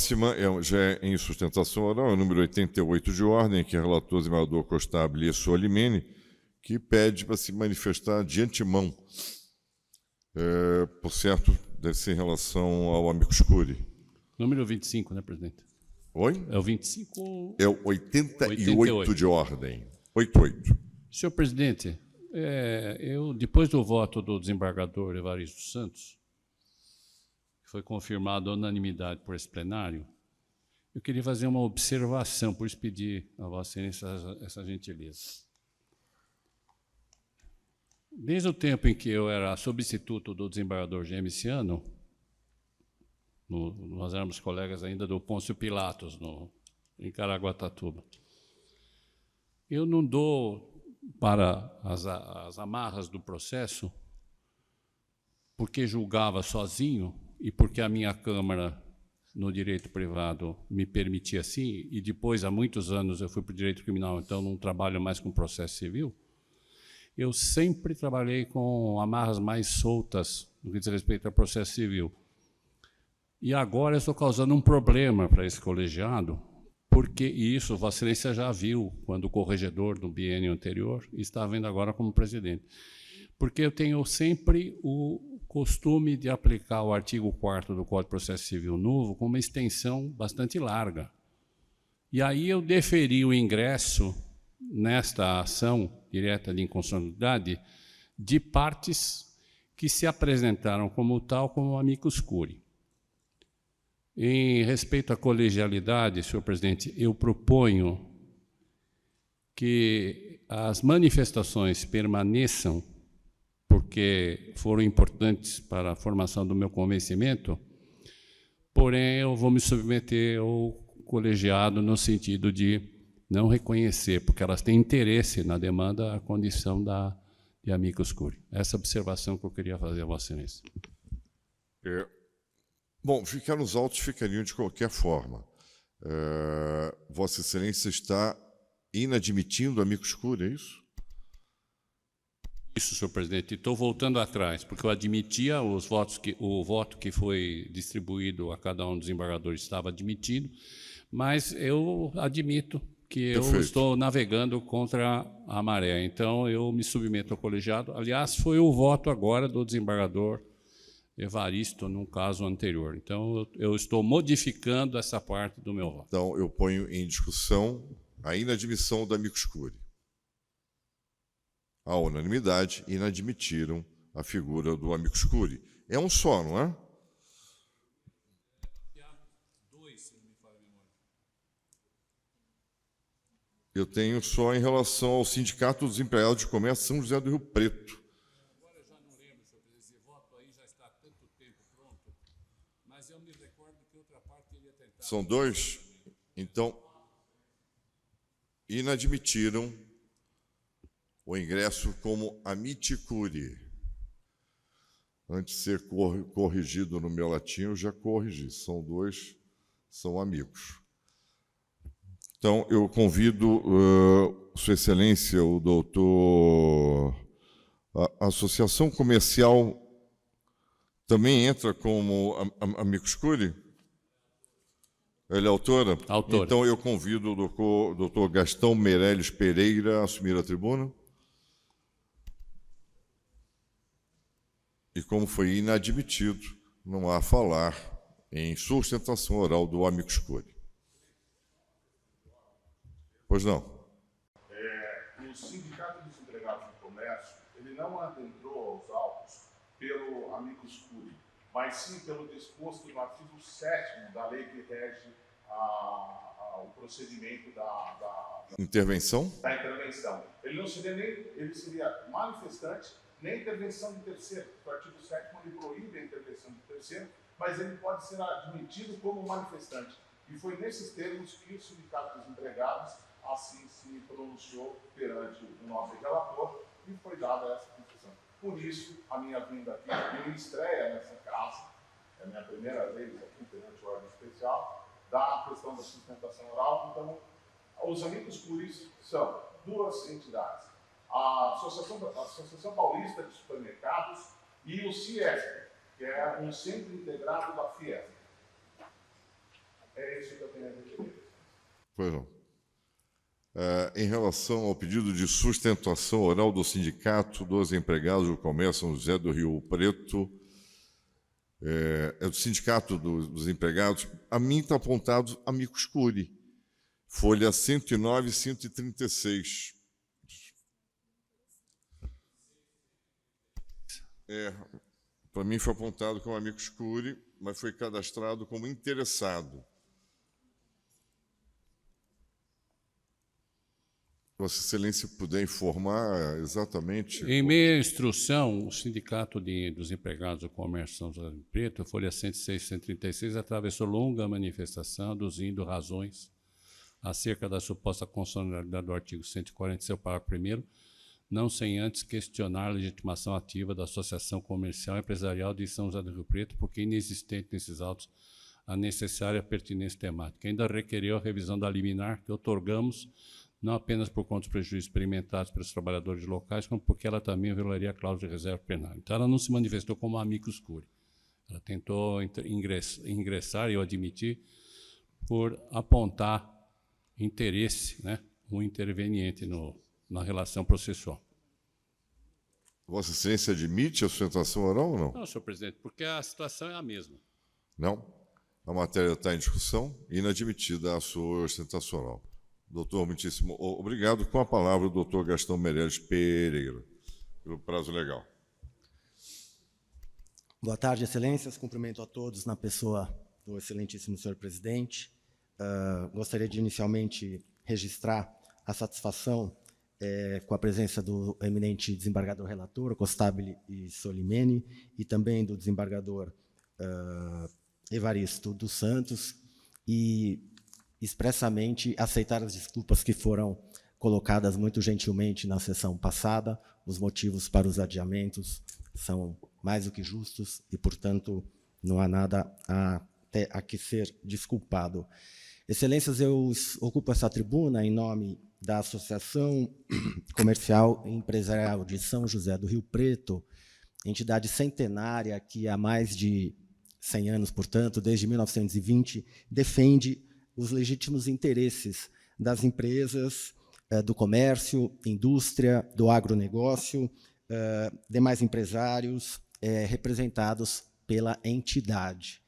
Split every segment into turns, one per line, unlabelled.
próxima já é em sustentação oral, é o número 88 de ordem, que é o relator desembargador Costabile Solimene, que pede para se manifestar de antemão. Por certo, deve ser em relação ao amicus curiae.
Número 25, né, presidente?
Oi?
É o 25?
É o 88 de ordem. 88.
Senhor presidente, depois do voto do desembargador Evaristo Santos, que foi confirmado a unanimidade por esse plenário, eu queria fazer uma observação, por isso pedir a Vossa Excelência essa gentileza. Desde o tempo em que eu era substituto do desembargador Gemiciano, nós éramos colegas ainda do Pôncio Pilatos, em Caraguatatuba, eu não dou para as amarras do processo porque julgava sozinho e porque a minha Câmara, no direito privado, me permitia assim, e depois, há muitos anos, eu fui para o direito criminal, então não trabalho mais com processo civil. Eu sempre trabalhei com amarras mais soltas no que diz respeito ao processo civil. E agora eu estou causando um problema para esse colegiado, porque isso Vossa Excelência já viu quando o corregedor do biênio anterior e está vendo agora como presidente. Porque eu tenho sempre o costume de aplicar o artigo 4º do Código de Processo Civil novo com uma extensão bastante larga. E aí eu deferi o ingresso nesta ação direta de inconstitucionalidade de partes que se apresentaram como tal, como amicus curiae. Em respeito à colegialidade, senhor presidente, eu proponho que as manifestações permaneçam, porque foram importantes para a formação do meu convencimento, porém eu vou me submeter ao colegiado no sentido de não reconhecer, porque elas têm interesse na demanda, a condição de amicus curiae. Essa observação que eu queria fazer a Vossa Excelência.
Bom, ficar nos autos ficariam de qualquer forma. Vossa Excelência está inadmitindo amicus curiae, é isso?
Isso, senhor presidente. Estou voltando atrás, porque eu admitia o voto que foi distribuído a cada um dos desembargadores estava admitido, mas eu admito que eu estou navegando contra a maré. Então, eu me submeto ao colegiado. Aliás, foi o voto agora do desembargador Evaristo, num caso anterior. Então, eu estou modificando essa parte do meu voto.
Então, eu ponho em discussão a inadmissão do amicus curiae. À unanimidade, inadmitiram a figura do amicus curiae. É um só, não é? Eu tenho só em relação ao Sindicato dos Empregados de Comércio São José do Rio Preto.
Agora eu já não lembro, senhor presidente, esse voto aí já está há tanto tempo pronto, mas eu me recordo que outra parte iria tentar...
São dois? Então, inadmitiram o ingresso como amicus curiae. Antes de ser corrigido no meu latim, eu já corrigi. São dois, são amigos. Então, eu convido Sua Excelência, o doutor... A Associação Comercial também entra como amicus curiae? Ela é autora?
Autora.
Então, eu convido o doutor Gastão Meirelles Pereira a assumir a tribuna. E como foi inadmitido, não há a falar em sustentação oral do amicus curiae. Pois não.
O Sindicato dos Empregados do Comércio, ele não adentrou aos autos pelo amicus curiae, mas sim pelo disposto no artigo 7º da lei que rege o procedimento da
intervenção.
Ele não seria ele seria manifestante, nem intervenção de terceiro. O artigo 7º ele proíbe a intervenção de terceiro, mas ele pode ser admitido como manifestante. E foi nesses termos que o Sindicato dos Empregados assim se pronunciou perante o nosso relator e foi dada essa concessão. Por isso, a minha vinda aqui, minha estreia nessa casa, é a minha primeira vez aqui perante o órgão especial, da questão da sustentação oral. Então, os amicus curiae são duas entidades. A Associação Paulista de Supermercados e o CIESP, que é um centro integrado da Fiesp. É isso que eu tenho a referir.
Pois não. Em relação ao pedido de sustentação oral do Sindicato dos Empregados do Comércio São José do Rio Preto, é do Sindicato dos Empregados, a mim está apontado amicus curiae, folha 109 e 136. Para mim foi apontado como amicus curiae, mas foi cadastrado como interessado. Vossa Excelência puder informar exatamente...
Em meia instrução, o Sindicato dos Empregados do Comércio São José do Rio Preto, folha 106 e 136, atravessou longa manifestação, aduzindo razões acerca da suposta constitucionalidade do artigo 140, seu parágrafo 1º, não sem antes questionar a legitimação ativa da Associação Comercial e Empresarial de São José do Rio Preto, porque inexistente nesses autos a necessária pertinência temática. Ainda requereu a revisão da liminar que otorgamos, não apenas por conta dos prejuízos experimentados pelos trabalhadores locais, como porque ela também violaria a cláusula de reserva penal. Então, ela não se manifestou como amicus curiae. Ela tentou ingressar, e eu admiti, por apontar interesse, né, um interveniente na relação processual.
Vossa Excelência admite a sustentação oral ou não?
Não, senhor presidente, porque a situação é a mesma.
Não. A matéria está em discussão, inadmitida a sua sustentação oral. Doutor, muitíssimo obrigado. Com a palavra, o doutor Gastão Meireles Pereira, pelo prazo legal.
Boa tarde, excelências. Cumprimento a todos na pessoa do excelentíssimo senhor presidente. Gostaria de, inicialmente, registrar a satisfação com a presença do eminente desembargador relator, Costabile e Solimene, e também do desembargador Evaristo dos Santos, e expressamente aceitar as desculpas que foram colocadas muito gentilmente na sessão passada. Os motivos para os adiamentos são mais do que justos e, portanto, não há nada a que ser desculpado. Excelências, eu ocupo essa tribuna em nome da Associação Comercial e Empresarial de São José do Rio Preto, entidade centenária que há mais de 100 anos, portanto, desde 1920, defende os legítimos interesses das empresas, do comércio, indústria, do agronegócio, demais empresários representados pela entidade.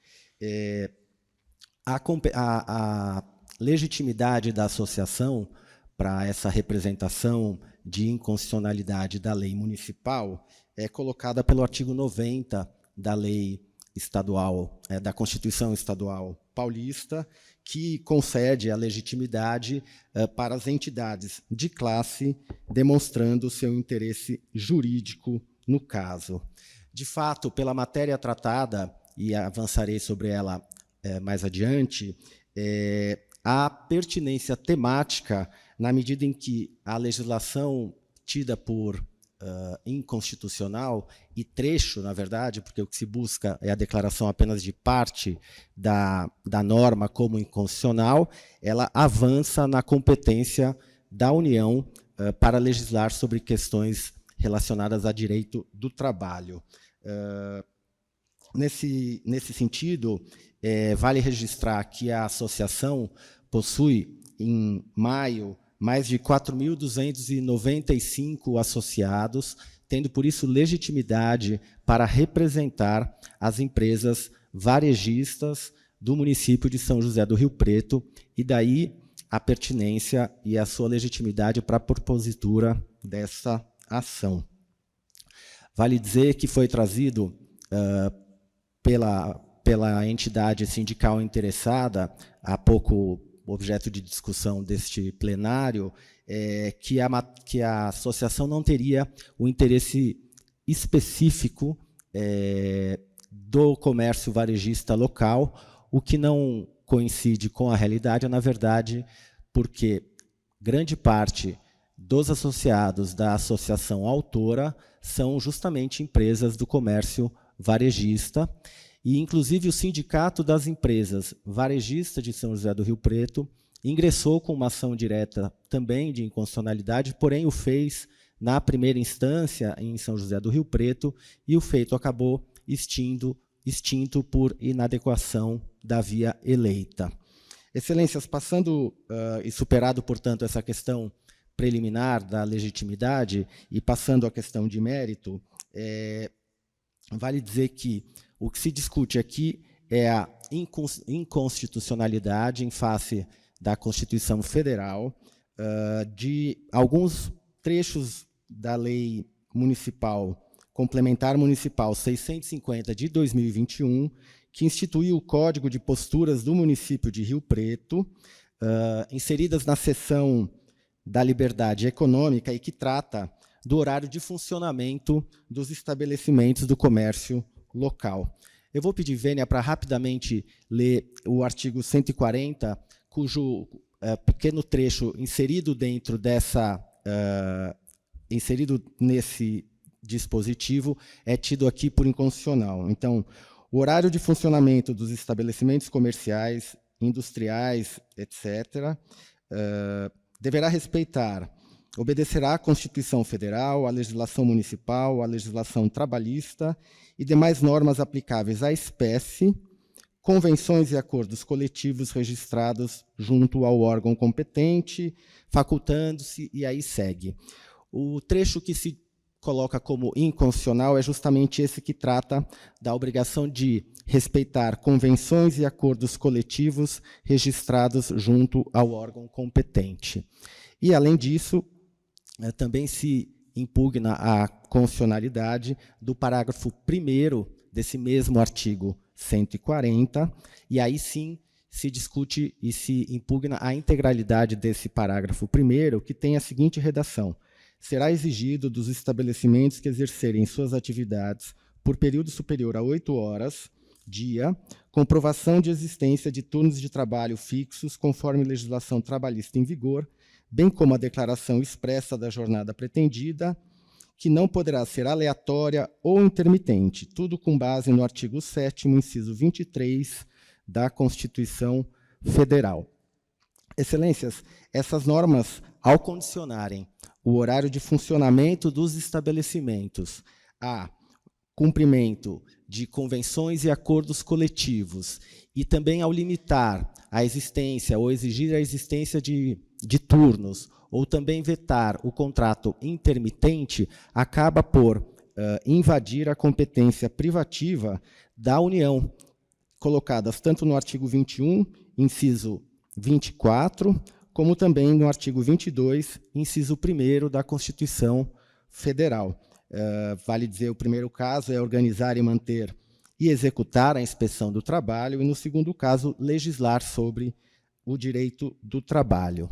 A legitimidade da associação para essa representação de inconstitucionalidade da lei municipal é colocada pelo artigo 90 da lei estadual, da Constituição Estadual Paulista, que concede a legitimidade para as entidades de classe, demonstrando seu interesse jurídico no caso. De fato, pela matéria tratada, e avançarei sobre ela mais adiante, há pertinência temática na medida em que a legislação tida por inconstitucional, e trecho, na verdade, porque o que se busca é a declaração apenas de parte da norma como inconstitucional, ela avança na competência da União para legislar sobre questões relacionadas a direito do trabalho. Nesse sentido, vale registrar que a associação possui, em maio, mais de 4.295 associados, tendo, por isso, legitimidade para representar as empresas varejistas do município de São José do Rio Preto, e daí a pertinência e a sua legitimidade para a propositura dessa ação. Vale dizer que foi trazido pela entidade sindical interessada, há pouco objeto de discussão deste plenário, que a associação não teria o interesse específico do comércio varejista local, o que não coincide com a realidade, na verdade, porque grande parte dos associados da associação autora são justamente empresas do comércio varejista, e, inclusive, o Sindicato das Empresas Varejistas de São José do Rio Preto ingressou com uma ação direta também de inconstitucionalidade, porém o fez na primeira instância em São José do Rio Preto, e o feito acabou extinto por inadequação da via eleita. Excelências, passando e superado, portanto, essa questão preliminar da legitimidade e passando à questão de mérito, vale dizer que o que se discute aqui é a inconstitucionalidade em face da Constituição Federal de alguns trechos da Lei Municipal, Complementar Municipal 650 de 2021, que instituiu o Código de Posturas do município de Rio Preto, inseridas na seção da liberdade econômica e que trata do horário de funcionamento dos estabelecimentos do comércio local. Eu vou pedir, Vênia, para rapidamente ler o artigo 140, cujo pequeno trecho inserido dentro dessa, inserido nesse dispositivo é tido aqui por inconstitucional. Então, o horário de funcionamento dos estabelecimentos comerciais, industriais, etc., deverá obedecerá à Constituição Federal, à legislação municipal, à legislação trabalhista e demais normas aplicáveis à espécie, convenções e acordos coletivos registrados junto ao órgão competente, facultando-se, e aí segue. O trecho que se coloca como inconstitucional é justamente esse que trata da obrigação de respeitar convenções e acordos coletivos registrados junto ao órgão competente. E, além disso, também se impugna a constitucionalidade do parágrafo 1º desse mesmo artigo 140, e aí sim se discute e se impugna a integralidade desse parágrafo 1º, que tem a seguinte redação: será exigido dos estabelecimentos que exercerem suas atividades por período superior a 8 horas, dia, comprovação de existência de turnos de trabalho fixos conforme legislação trabalhista em vigor, bem como a declaração expressa da jornada pretendida, que não poderá ser aleatória ou intermitente, tudo com base no artigo 7º, inciso 23 da Constituição Federal. Excelências, essas normas, ao condicionarem o horário de funcionamento dos estabelecimentos a cumprimento de convenções e acordos coletivos e também ao limitar a existência ou exigir a existência de turnos ou também vetar o contrato intermitente, acaba por invadir a competência privativa da União, colocadas tanto no artigo 21, inciso 24, como também no artigo 22, inciso 1º da Constituição Federal. Vale dizer, o primeiro caso é organizar e manter e executar a inspeção do trabalho, e, no segundo caso, legislar sobre o direito do trabalho.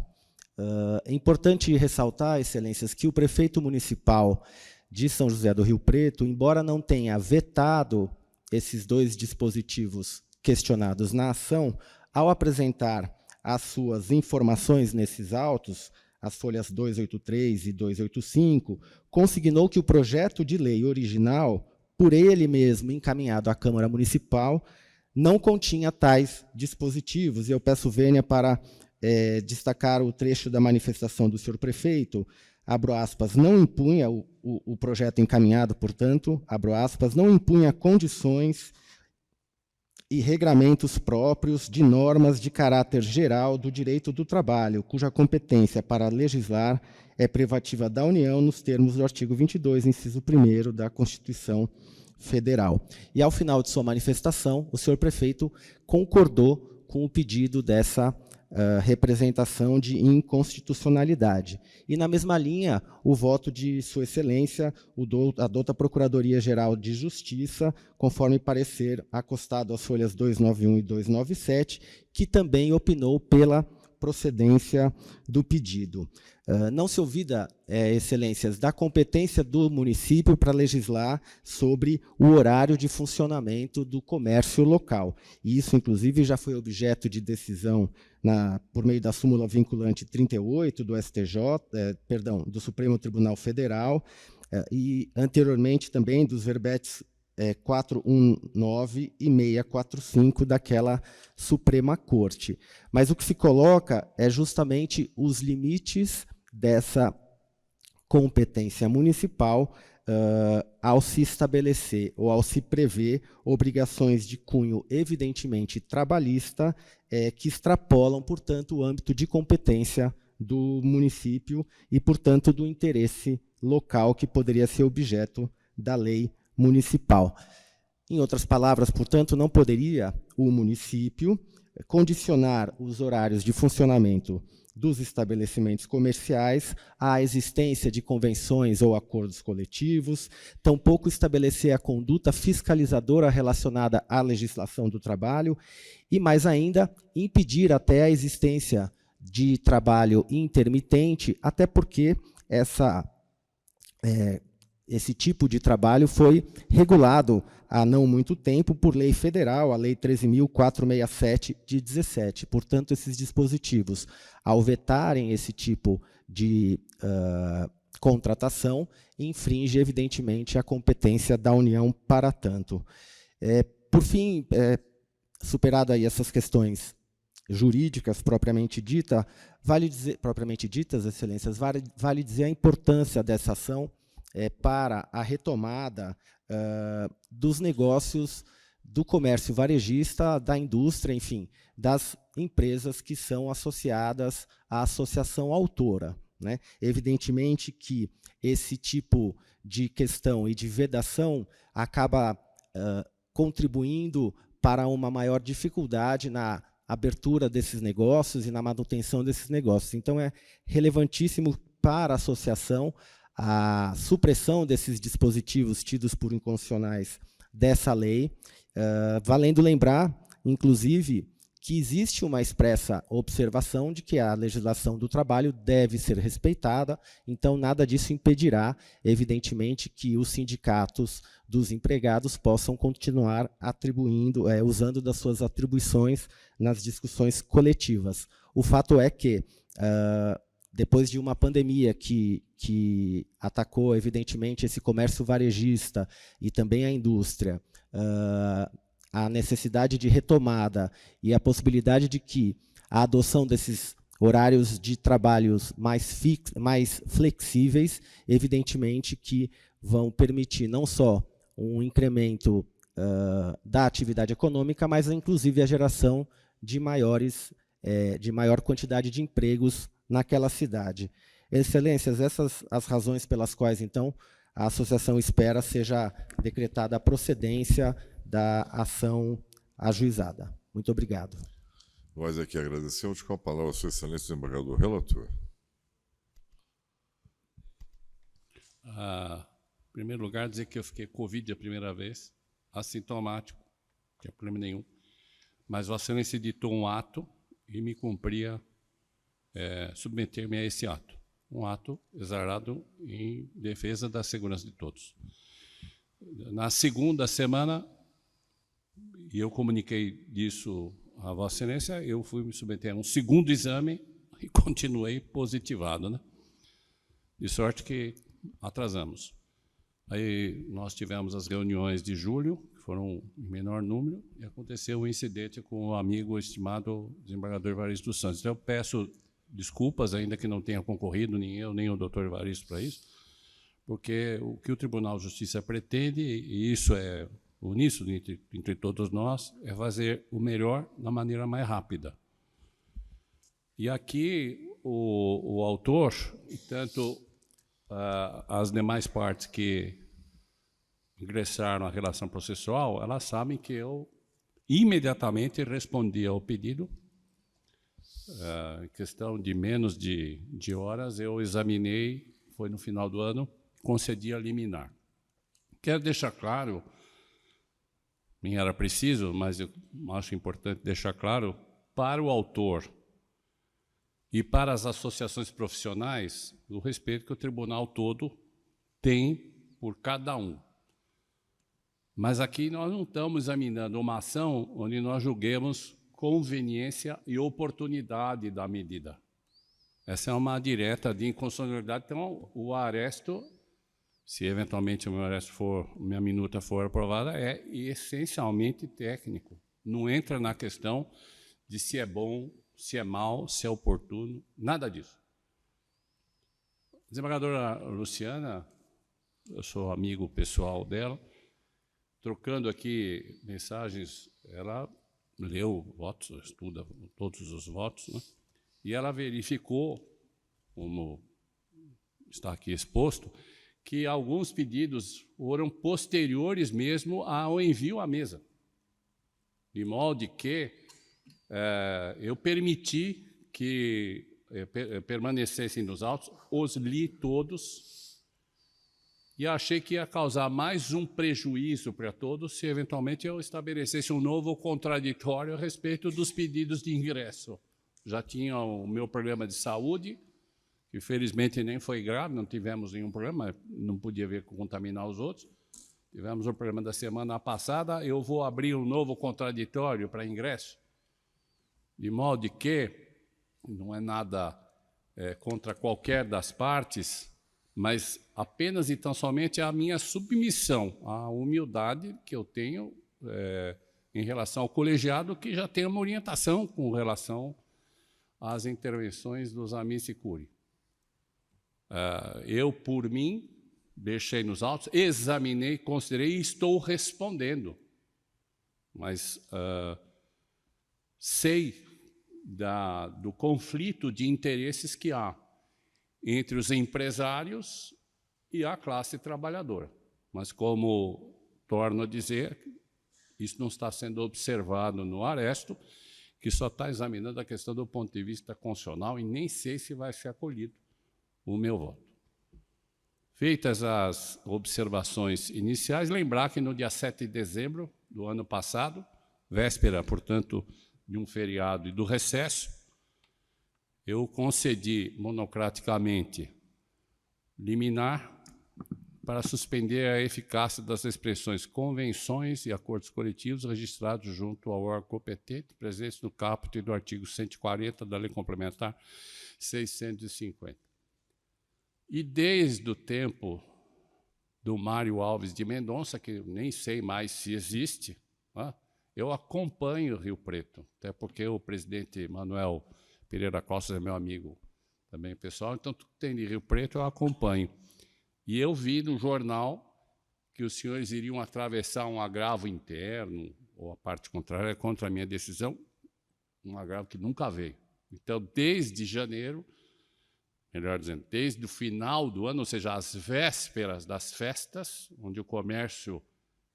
É importante ressaltar, Excelências, que o prefeito municipal de São José do Rio Preto, embora não tenha vetado esses dois dispositivos questionados na ação, ao apresentar as suas informações nesses autos, as folhas 283 e 285, consignou que o projeto de lei original, por ele mesmo encaminhado à Câmara Municipal, não continha tais dispositivos. E eu peço, Vênia, para destacar o trecho da manifestação do senhor prefeito, abro aspas, não impunha, o projeto encaminhado, portanto, abro aspas, não impunha condições e regramentos próprios de normas de caráter geral do direito do trabalho, cuja competência para legislar é privativa da União nos termos do artigo 22, inciso 1º da Constituição Federal. E, ao final de sua manifestação, o senhor prefeito concordou com o pedido dessa representação de inconstitucionalidade. E, na mesma linha, o voto de Sua Excelência adota a Procuradoria-Geral de Justiça, conforme parecer acostado às folhas 291 e 297, que também opinou pela procedência do pedido. Não se ouvida, Excelências, da competência do município para legislar sobre o horário de funcionamento do comércio local. E isso, inclusive, já foi objeto de decisão por meio da súmula vinculante 38 do STJ, do Supremo Tribunal Federal, e anteriormente também dos verbetes 419 e 645 daquela Suprema Corte. Mas o que se coloca é justamente os limites dessa competência municipal ao se estabelecer ou ao se prever obrigações de cunho evidentemente trabalhista, que extrapolam, portanto, o âmbito de competência do município e, portanto, do interesse local que poderia ser objeto da lei municipal. Em outras palavras, portanto, não poderia o município condicionar os horários de funcionamento dos estabelecimentos comerciais à existência de convenções ou acordos coletivos, tampouco estabelecer a conduta fiscalizadora relacionada à legislação do trabalho e, mais ainda, impedir até a existência de trabalho intermitente, até porque esse tipo de trabalho foi regulado há não muito tempo por lei federal, a Lei 13.467 de 17. Portanto, esses dispositivos, ao vetarem esse tipo de contratação, infringe, evidentemente, a competência da União para tanto. Por fim, superado aí essas questões jurídicas propriamente ditas, excelências, vale dizer a importância dessa ação para a retomada dos negócios do comércio varejista, da indústria, enfim, das empresas que são associadas à associação autora, né? Evidentemente que esse tipo de questão e de vedação acaba contribuindo para uma maior dificuldade na abertura desses negócios e na manutenção desses negócios. Então, é relevantíssimo para a associação a supressão desses dispositivos tidos por inconstitucionais dessa lei, valendo lembrar, inclusive, que existe uma expressa observação de que a legislação do trabalho deve ser respeitada, então nada disso impedirá, evidentemente, que os sindicatos dos empregados possam continuar atribuindo, usando das suas atribuições nas discussões coletivas. O fato é que, depois de uma pandemia que atacou, evidentemente, esse comércio varejista e também a indústria, a necessidade de retomada e a possibilidade de que a adoção desses horários de trabalhos mais flexíveis, evidentemente que vão permitir não só um incremento da atividade econômica, mas inclusive a geração de maior quantidade de empregos naquela cidade. Excelências, essas as razões pelas quais, então, a associação espera seja decretada a procedência da ação ajuizada. Muito obrigado.
Nós aqui agradecemos. Com a palavra, Sua Excelência, o desembargador relator.
Em primeiro lugar, dizer que eu fiquei Covid a primeira vez, assintomático, não tinha problema nenhum, mas Vossa Excelência editou um ato e me cumpria submeter-me a esse ato. Um ato exarado em defesa da segurança de todos. Na segunda semana, e eu comuniquei disso a Vossa Excelência, eu fui me submeter a um segundo exame e continuei positivado, né? De sorte que atrasamos. Aí nós tivemos as reuniões de julho, que foram em menor número, e aconteceu um incidente com o amigo estimado desembargador Evaristo dos Santos. Então, eu peço desculpas, ainda que não tenha concorrido, nem eu, nem o doutor Evaristo para isso, porque o que o Tribunal de Justiça pretende, e isso é uníssono entre todos nós, é fazer o melhor da maneira mais rápida. E aqui o autor, e tanto as demais partes que ingressaram à relação processual, elas sabem que eu imediatamente respondi ao pedido. Em questão de menos de horas, eu examinei, foi no final do ano, concedi a liminar. Quero deixar claro, nem era preciso, mas eu acho importante deixar claro, para o autor e para as associações profissionais, o respeito que o tribunal todo tem por cada um. Mas aqui nós não estamos examinando uma ação onde nós julguemos conveniência e oportunidade da medida. Essa é uma direta de inconstitucionalidade. Então, o aresto, se eventualmente minha minuta for aprovada, é essencialmente técnico. Não entra na questão de se é bom, se é mal, se é oportuno, nada disso. A desembargadora Luciana eu sou amigo pessoal dela, trocando aqui mensagens, ela leu votos, estuda todos os votos, né? E ela verificou, como está aqui exposto, que alguns pedidos foram posteriores mesmo ao envio à mesa, de modo que eu permiti que permanecessem nos autos, os li todos, e achei que ia causar mais um prejuízo para todos se, eventualmente, eu estabelecesse um novo contraditório a respeito dos pedidos de ingresso. Já tinha o meu problema de saúde, que felizmente nem foi grave, não tivemos nenhum problema, não podia ver contaminar os outros. Tivemos o problema da semana passada, eu vou abrir um novo contraditório para ingresso, de modo que não é nada contra qualquer das partes, mas apenas e tão somente a minha submissão, a humildade que eu tenho em relação ao colegiado, que já tem uma orientação com relação às intervenções dos amici curiae. Eu, por mim, deixei nos autos, examinei, considerei e estou respondendo. Mas sei do conflito de interesses que há entre os empresários e a classe trabalhadora. Mas, como torno a dizer, isso não está sendo observado no Aresto, que só está examinando a questão do ponto de vista constitucional e nem sei se vai ser acolhido o meu voto. Feitas as observações iniciais, lembrar que no dia 7 de dezembro do ano passado, véspera, portanto, de um feriado e do recesso, eu concedi monocraticamente liminar para suspender a eficácia das expressões convenções e acordos coletivos registrados junto ao órgão competente, presentes no caput do artigo 140 da Lei Complementar 650. E desde o tempo do Mário Alves de Mendonça, que eu nem sei mais se existe, né, eu acompanho Rio Preto, até porque o presidente Manuel Pereira Costa é meu amigo também pessoal, então tudo que tem de Rio Preto eu acompanho. E eu vi no jornal que os senhores iriam atravessar um agravo interno, ou a parte contrária contra a minha decisão, um agravo que nunca veio. Então, desde janeiro, melhor dizendo, desde o final do ano, ou seja, as vésperas das festas, onde o comércio,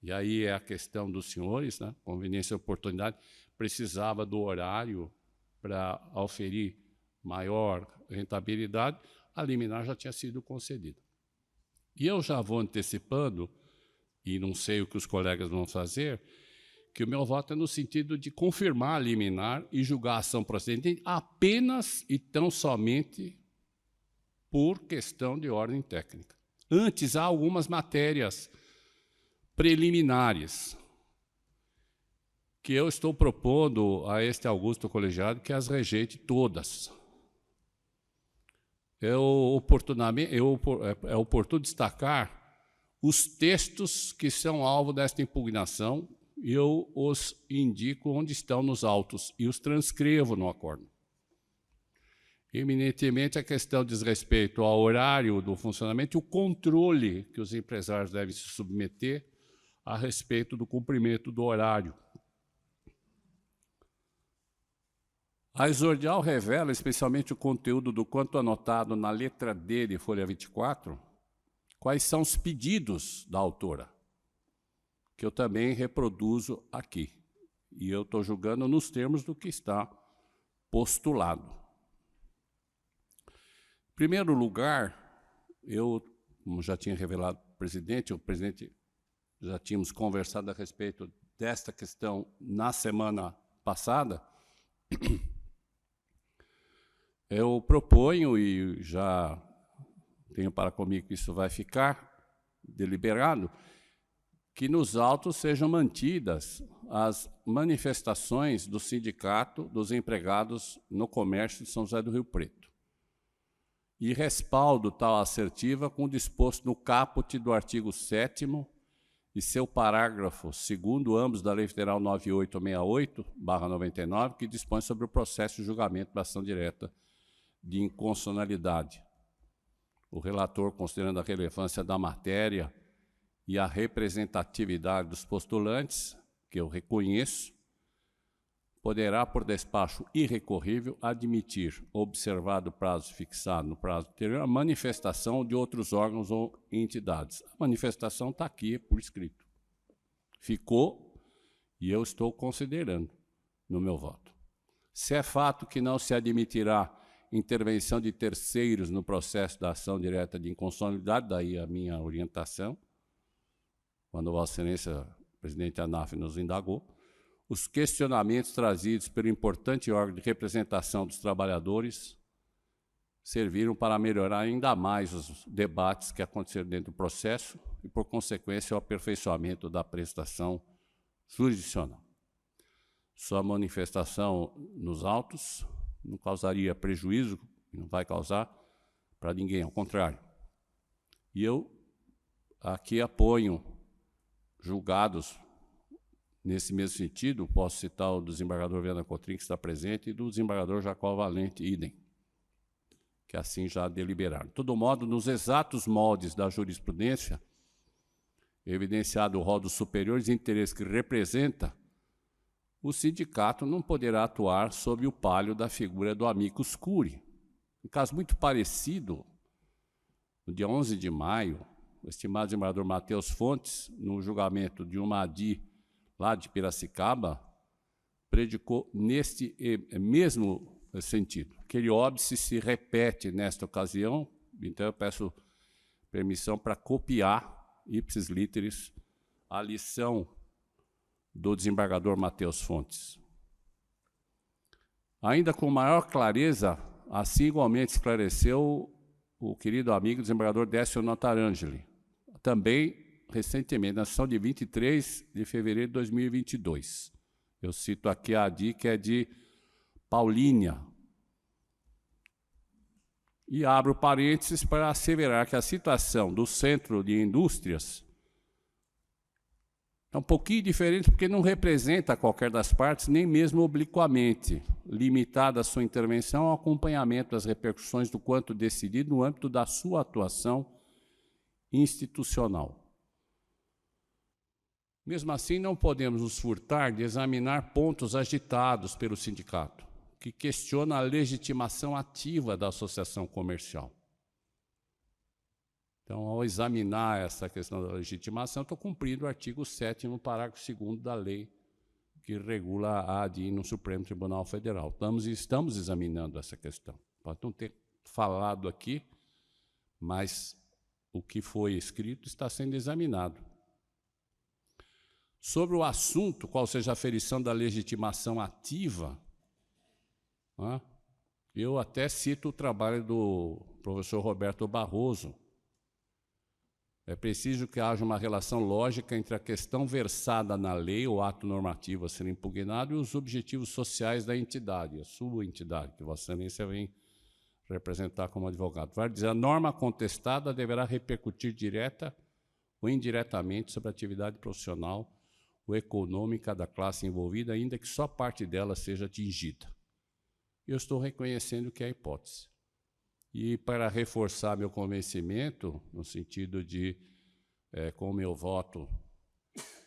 e aí é a questão dos senhores, né, conveniência e oportunidade, precisava do horário para oferir maior rentabilidade, a liminar já tinha sido concedida. E eu já vou antecipando, e não sei o que os colegas vão fazer, que o meu voto é no sentido de confirmar a liminar e julgar a ação procedente apenas e tão somente por questão de ordem técnica. Antes, há algumas matérias preliminares que eu estou propondo a este augusto colegiado que as rejeite todas. É oportuno destacar os textos que são alvo desta impugnação e eu os indico onde estão nos autos e os transcrevo no acordo. Eminentemente, a questão diz respeito ao horário do funcionamento e o controle que os empresários devem se submeter a respeito do cumprimento do horário. A exordial revela, especialmente o conteúdo do quanto anotado na letra D de folha 24, quais são os pedidos da autora, que eu também reproduzo aqui. E eu estou julgando nos termos do que está postulado. Em primeiro lugar, eu, como já tinha revelado para o presidente já tínhamos conversado a respeito desta questão na semana passada, eu proponho, e já tenho para comigo que isso vai ficar deliberado, que nos autos sejam mantidas as manifestações do Sindicato dos Empregados no Comércio de São José do Rio Preto. E respaldo tal assertiva com o disposto no caput do artigo 7º e seu parágrafo 2º, ambos da Lei Federal 9868/99, que dispõe sobre o processo de julgamento da ação direta de inconstitucionalidade. o relator, considerando a relevância da matéria e a representatividade dos postulantes, que eu reconheço, poderá, por despacho irrecorrível, admitir, observado o prazo fixado no prazo anterior, a manifestação de outros órgãos ou entidades. A manifestação está aqui por escrito. Ficou e eu estou considerando no meu voto. Se é fato que não se admitirá intervenção de terceiros no processo da ação direta de inconstitucionalidade, daí a minha orientação, quando Vossa Excelência, presidente ANAF, nos indagou, os questionamentos trazidos pelo importante órgão de representação dos trabalhadores serviram para melhorar ainda mais os debates que aconteceram dentro do processo e, por consequência, o aperfeiçoamento da prestação jurisdicional. Sua manifestação nos autos não causaria prejuízo, não vai causar para ninguém, ao contrário. E eu aqui apoio julgados nesse mesmo sentido, posso citar o desembargador Viana Cotrim, que está presente, e do desembargador Jacó Valente, idem, que assim já deliberaram. De todo modo, nos exatos moldes da jurisprudência, evidenciado o rol dos superiores de interesse que representa, o sindicato não poderá atuar sob o palio da figura do amicus curiae. Um caso muito parecido, no dia 11 de maio, o estimado desembargador Matheus Fontes, no julgamento de uma ADI lá de Piracicaba, predicou neste mesmo sentido. Aquele óbice se repete nesta ocasião, então eu peço permissão para copiar, ipsis literis, a lição do desembargador Matheus Fontes. Ainda com maior clareza, assim igualmente esclareceu o querido amigo desembargador Décio Notarangeli, também recentemente, na sessão de 23 de fevereiro de 2022. Eu cito aqui a ADI, que é de Paulínia. E abro parênteses para asseverar que a situação do Centro de Indústrias é um pouquinho diferente, porque não representa qualquer das partes, nem mesmo obliquamente, limitada a sua intervenção ao acompanhamento das repercussões do quanto decidido no âmbito da sua atuação institucional. Mesmo assim, não podemos nos furtar de examinar pontos agitados pelo sindicato, que questiona a legitimação ativa da associação comercial. Então, ao examinar essa questão da legitimação, estou cumprindo o artigo 7º, parágrafo 2º da lei que regula a ADI no Supremo Tribunal Federal. Estamos examinando essa questão. Pode não ter falado aqui, mas o que foi escrito está sendo examinado. Sobre o assunto, qual seja a aferição da legitimação ativa, eu até cito o trabalho do professor Roberto Barroso. É preciso que haja uma relação lógica entre a questão versada na lei, o ato normativo a ser impugnado, e os objetivos sociais da entidade, a sua entidade, que Vossa Excelência vem representar como advogado. Vai dizer, a norma contestada deverá repercutir direta ou indiretamente sobre a atividade profissional ou econômica da classe envolvida, ainda que só parte dela seja atingida. Eu estou reconhecendo que é a hipótese. E para reforçar meu convencimento, no sentido de, com o meu voto,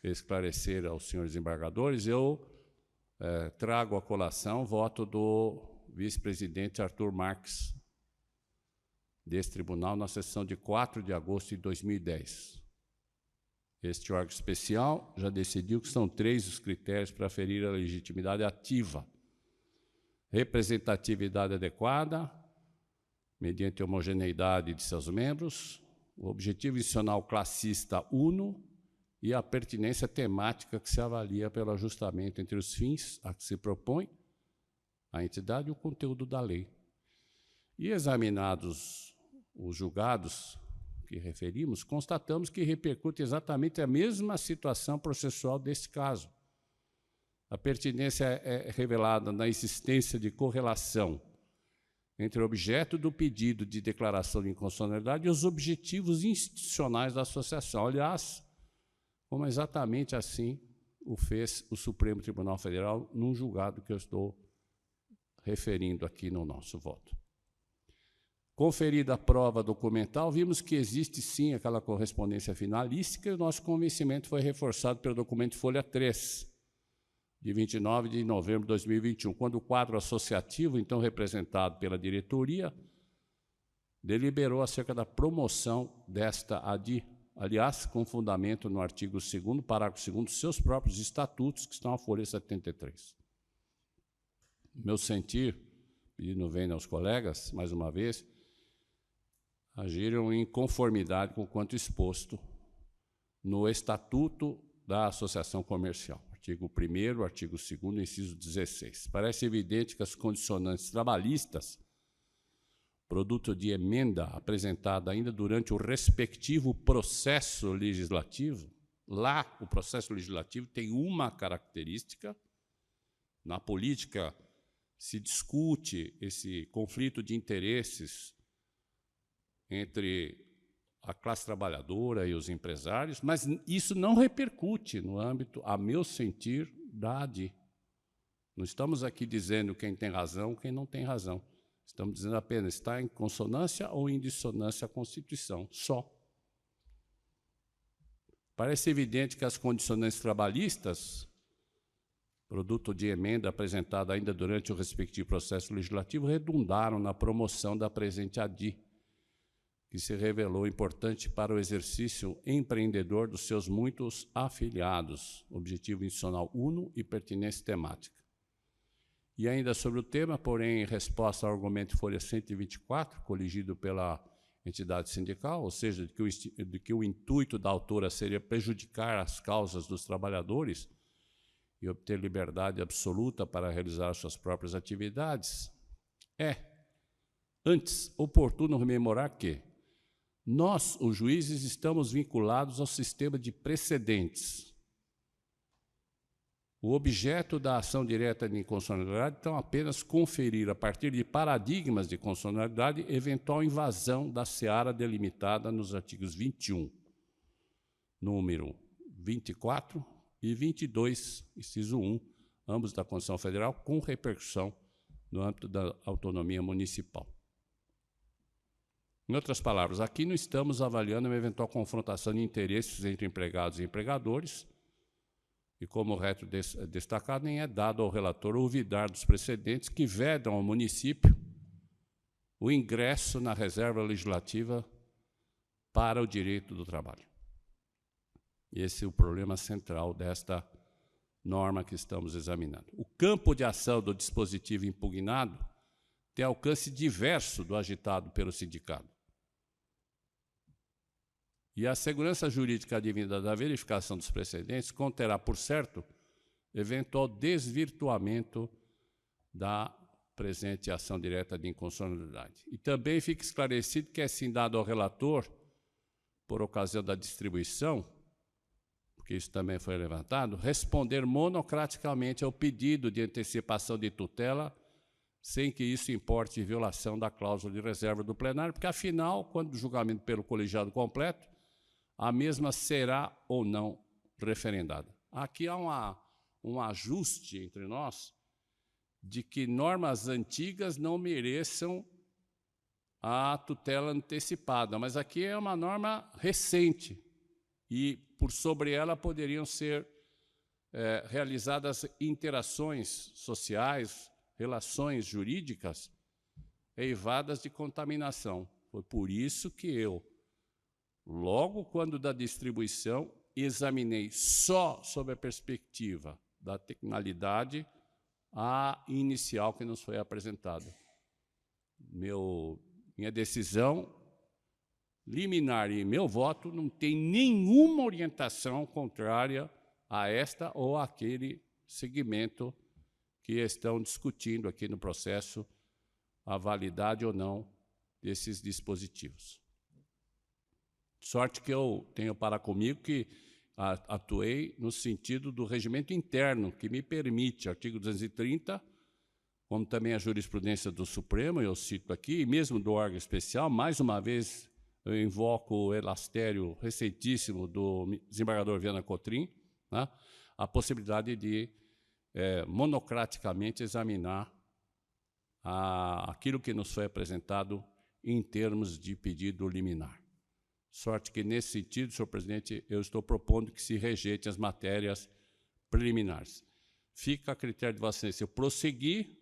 esclarecer aos senhores desembargadores, eu trago à colação o voto do vice-presidente Arthur Marques, desse tribunal, na sessão de 4 de agosto de 2010. Este órgão especial já decidiu que são 3 os critérios para aferir a legitimidade ativa: representatividade adequada, mediante a homogeneidade de seus membros, o objetivo institucional classista uno e a pertinência temática que se avalia pelo ajustamento entre os fins a que se propõe a entidade e o conteúdo da lei. E examinados os julgados que referimos, constatamos que repercute exatamente a mesma situação processual desse caso. A pertinência é revelada na existência de correlação entre o objeto do pedido de declaração de inconstitucionalidade e os objetivos institucionais da associação. Aliás, como exatamente assim o fez o Supremo Tribunal Federal num julgado que eu estou referindo aqui no nosso voto. Conferida a prova documental, vimos que existe sim aquela correspondência finalística e o nosso convencimento foi reforçado pelo documento Folha 3, de 29 de novembro de 2021, quando o quadro associativo, então representado pela diretoria, deliberou acerca da promoção desta ADI, aliás, com fundamento no artigo 2º, parágrafo 2º, dos seus próprios estatutos, que estão na Folha 73. Meu sentir, pedindo vênia aos colegas, mais uma vez, agiram em conformidade com o quanto exposto no Estatuto da Associação Comercial, artigo 1º, artigo 2º, inciso 16. Parece evidente que as condicionantes trabalhistas, produto de emenda apresentada ainda durante o respectivo processo legislativo, lá o processo legislativo tem uma característica, na política se discute esse conflito de interesses entre a classe trabalhadora e os empresários, mas isso não repercute no âmbito, a meu sentir, da ADI. Não estamos aqui dizendo quem tem razão, quem não tem razão. Estamos dizendo apenas está em consonância ou em dissonância à Constituição, só. Parece evidente que as condicionantes trabalhistas, produto de emenda apresentada ainda durante o respectivo processo legislativo, redundaram na promoção da presente ADI, que se revelou importante para o exercício empreendedor dos seus muitos afiliados, objetivo institucional uno e pertinência temática. E ainda sobre o tema, porém, em resposta ao argumento Folha 124, coligido pela entidade sindical, ou seja, de que o intuito da autora seria prejudicar as causas dos trabalhadores e obter liberdade absoluta para realizar suas próprias atividades, antes, oportuno rememorar que nós, os juízes, estamos vinculados ao sistema de precedentes. O objeto da ação direta de inconstitucionalidade então apenas conferir, a partir de paradigmas de constitucionalidade, eventual invasão da seara delimitada nos artigos 21, número 24 e 22, inciso 1, ambos da Constituição Federal, com repercussão no âmbito da autonomia municipal. Em outras palavras, aqui não estamos avaliando uma eventual confrontação de interesses entre empregados e empregadores, e como reto destacado, nem é dado ao relator olvidar dos precedentes que vedam ao município o ingresso na reserva legislativa para o direito do trabalho. Esse é o problema central desta norma que estamos examinando. O campo de ação do dispositivo impugnado tem alcance diverso do agitado pelo sindicato. E a segurança jurídica advinda da verificação dos precedentes conterá, por certo, eventual desvirtuamento da presente ação direta de inconstitucionalidade. E também fica esclarecido que é sim dado ao relator, por ocasião da distribuição, porque isso também foi levantado, responder monocraticamente ao pedido de antecipação de tutela, sem que isso importe violação da cláusula de reserva do plenário, porque, afinal, quando o julgamento pelo colegiado completo, a mesma será ou não referendada. Aqui há um ajuste entre nós de que normas antigas não mereçam a tutela antecipada, mas aqui é uma norma recente e, por sobre ela, poderiam ser realizadas interações sociais, relações jurídicas eivadas de contaminação. Foi por isso que eu, logo quando da distribuição, examinei só sob a perspectiva da tecnicalidade a inicial que nos foi apresentada. Minha decisão liminar e meu voto não tem nenhuma orientação contrária a esta ou àquele segmento que estão discutindo aqui no processo a validade ou não desses dispositivos. Sorte que eu tenho para comigo que atuei no sentido do regimento interno, que me permite, artigo 230, como também a jurisprudência do Supremo, eu cito aqui, e mesmo do órgão especial, mais uma vez eu invoco o elastério recentíssimo do desembargador Viana Cotrim, né, a possibilidade de monocraticamente examinar aquilo que nos foi apresentado em termos de pedido liminar. Sorte que, nesse sentido, senhor presidente, eu estou propondo que se rejeite as matérias preliminares. Fica a critério de Vossa Excelência eu prosseguir,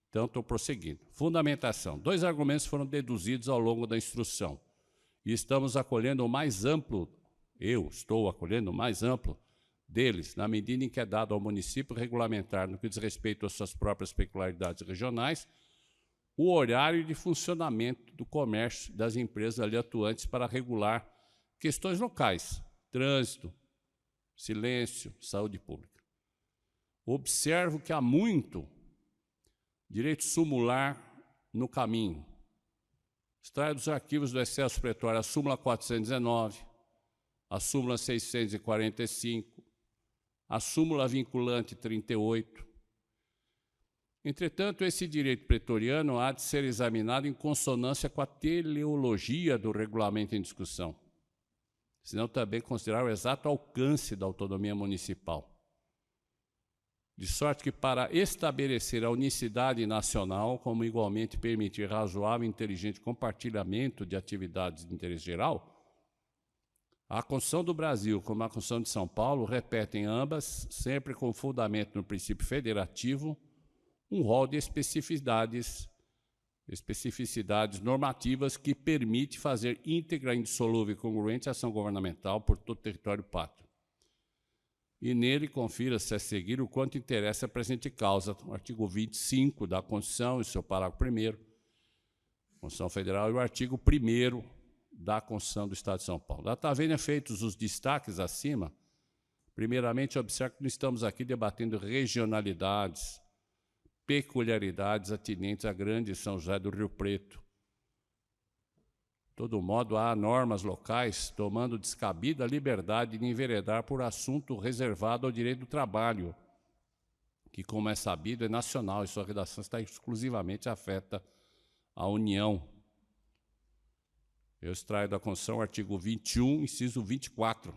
então estou prosseguindo. Fundamentação. 2 argumentos foram deduzidos ao longo da instrução e estamos acolhendo o mais amplo, eu estou acolhendo o mais amplo deles, na medida em que é dado ao município regulamentar, no que diz respeito às suas próprias peculiaridades regionais, o horário de funcionamento do comércio das empresas ali atuantes para regular questões locais, trânsito, silêncio, saúde pública. Observo que há muito direito sumular no caminho. Extraio dos arquivos do excesso pretório a súmula 419, a súmula 645, a súmula vinculante 38. Entretanto, esse direito pretoriano há de ser examinado em consonância com a teleologia do regulamento em discussão, senão também considerar o exato alcance da autonomia municipal. De sorte que, para estabelecer a unicidade nacional, como igualmente permitir razoável e inteligente compartilhamento de atividades de interesse geral, a Constituição do Brasil, como a Constituição de São Paulo, repetem ambas, sempre com fundamento no princípio federativo, um rol de especificidades normativas que permite fazer íntegra, indissolúvel e congruente a ação governamental por todo o território pátrio. E nele confira-se a seguir o quanto interessa a presente causa, o artigo 25 da Constituição, e seu parágrafo 1º, Constituição Federal, e o artigo 1º da Constituição do Estado de São Paulo. Data havendo feitos os destaques acima, primeiramente observo que não estamos aqui debatendo regionalidades, peculiaridades atinentes à grande São José do Rio Preto. De todo modo, há normas locais tomando descabida liberdade de enveredar por assunto reservado ao direito do trabalho, que, como é sabido, é nacional e sua redação está exclusivamente afeta à União. Eu extraio da Constituição o artigo 21, inciso 24.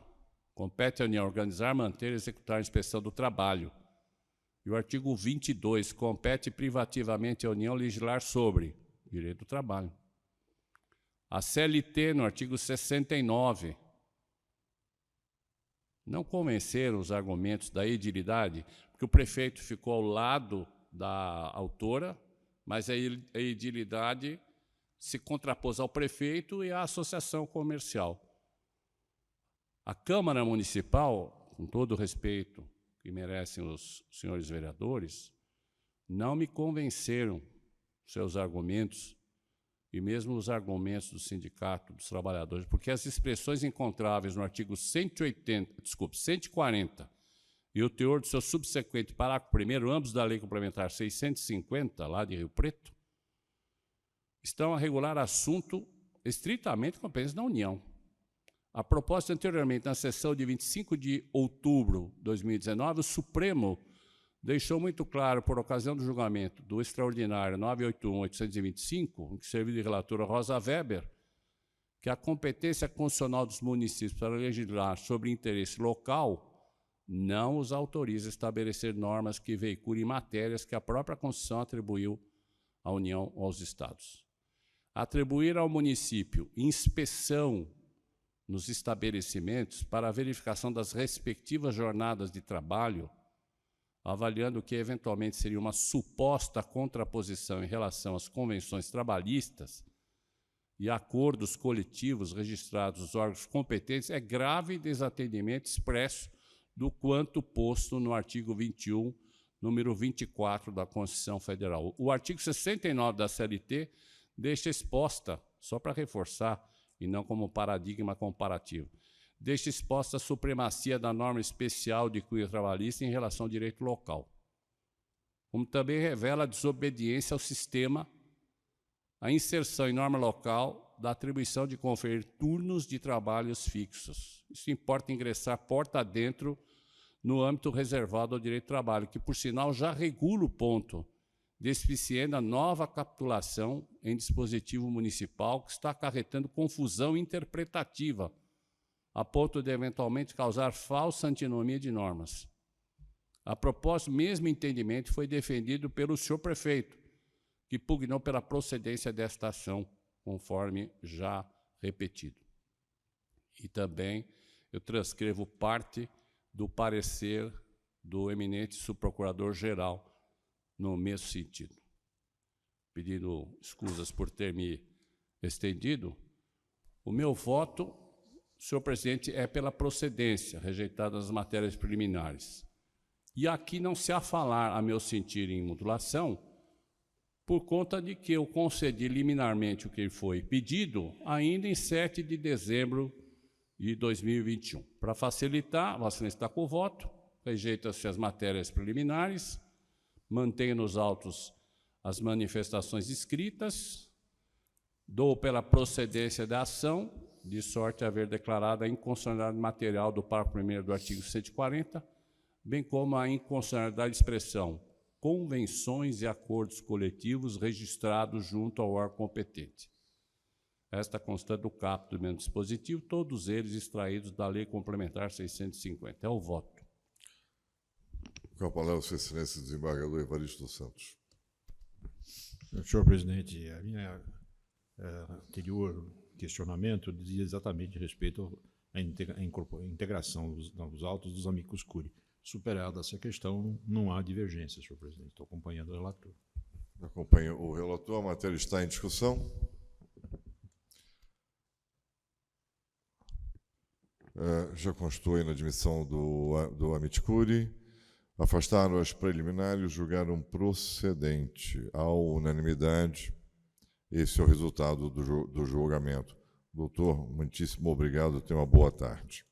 Compete à União organizar, manter e executar a inspeção do trabalho. E o artigo 22, compete privativamente à União legislar sobre direito do trabalho. A CLT, no artigo 69, não convenceram os argumentos da edilidade, porque o prefeito ficou ao lado da autora, mas a edilidade se contrapôs ao prefeito e à associação comercial. A Câmara Municipal, com todo o respeito que merecem os senhores vereadores, não me convenceram seus argumentos, e mesmo os argumentos do Sindicato dos Trabalhadores, porque as expressões encontráveis no artigo 140 e o teor do seu subsequente parágrafo 1º, ambos da Lei Complementar 650, lá de Rio Preto, estão a regular assunto estritamente competente da União. A propósito, anteriormente, na sessão de 25 de outubro de 2019, o Supremo deixou muito claro, por ocasião do julgamento do extraordinário 981-825, em que serviu de relatora Rosa Weber, que a competência constitucional dos municípios para legislar sobre interesse local não os autoriza a estabelecer normas que veiculem matérias que a própria Constituição atribuiu à União ou aos Estados. Atribuir ao município inspeção nos estabelecimentos para a verificação das respectivas jornadas de trabalho, avaliando que eventualmente seria uma suposta contraposição em relação às convenções trabalhistas e acordos coletivos registrados nos órgãos competentes, é grave desatendimento expresso do quanto posto no artigo 21, número 24 da Constituição Federal. O artigo 69 da CLT deixa exposta, só para reforçar e não como paradigma comparativo, deixa exposta a supremacia da norma especial de cunho trabalhista em relação ao direito local. Como também revela a desobediência ao sistema, a inserção em norma local da atribuição de conferir turnos de trabalhos fixos. Isso importa ingressar porta adentro no âmbito reservado ao direito do trabalho, que, por sinal, já regula o ponto, despiciando a nova capitulação em dispositivo municipal que está acarretando confusão interpretativa, a ponto de eventualmente causar falsa antinomia de normas. A propósito, mesmo entendimento foi defendido pelo senhor prefeito, que pugnou pela procedência desta ação conforme já repetido. E também eu transcrevo parte do parecer do eminente subprocurador-geral no mesmo sentido. Pedindo escusas por ter me estendido, o meu voto, senhor presidente, é pela procedência, rejeitadas as matérias preliminares. E aqui não se há falar, a meu sentir, em modulação, por conta de que eu concedi liminarmente o que foi pedido ainda em 7 de dezembro de 2021. Para facilitar, Vossa Excelência está com o voto, rejeita-se as matérias preliminares, mantém nos autos as manifestações escritas, dou pela procedência da ação, de sorte a haver declarado a inconstitucionalidade material do parágrafo 1º do artigo 140, bem como a inconstitucionalidade de expressão convenções e acordos coletivos registrados junto ao órgão competente. Esta consta do caput do mesmo dispositivo, todos eles extraídos da Lei Complementar 650. É o voto.
Com a palavra, Sua Excelência, desembargador Evaristo dos Santos.
Senhor presidente, a minha anterior questionamento dizia exatamente a respeito à integração dos autos dos amicus curiae. Superada essa questão, não há divergência, senhor presidente. Estou acompanhando o relator.
Acompanho o relator. A matéria está em discussão. Já constou a inadmissão do amicus curiae. Afastaram as preliminares, julgaram procedente. À unanimidade, esse é o resultado do julgamento. Doutor, muitíssimo obrigado. Tenha uma boa tarde.